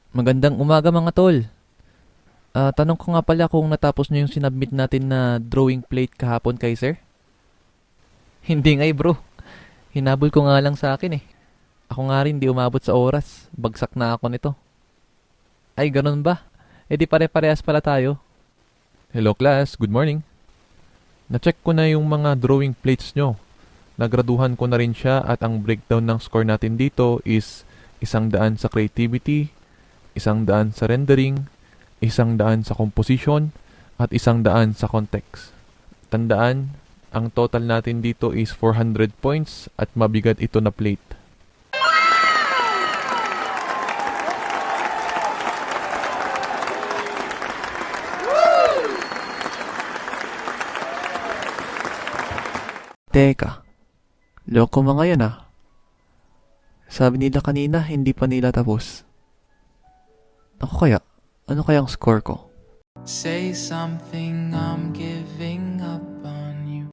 Magandang umaga mga tol. Tanong ko nga pala kung natapos niyo yung sinubmit natin na drawing plate kahapon kay sir? Hindi nga bro. Hinabol ko nga lang sa akin eh. Ako nga rin di umabot sa oras. Bagsak na ako nito. Ay, ganun ba? E di pare-parehas pala tayo. Hello class, good morning. Na-check ko na yung mga drawing plates nyo. Nagraduhan ko na rin siya at ang breakdown ng score natin dito is 100 sa creativity, 100 sa rendering, 100 sa composition, at 100 sa context. Tandaan, ang total natin dito is 400 points at mabigat ito na plate. Teka, loko mga yan ah. Sabi nila kanina hindi pa nila tapos. Ako kaya, ano kayang score ko? Say something, I'm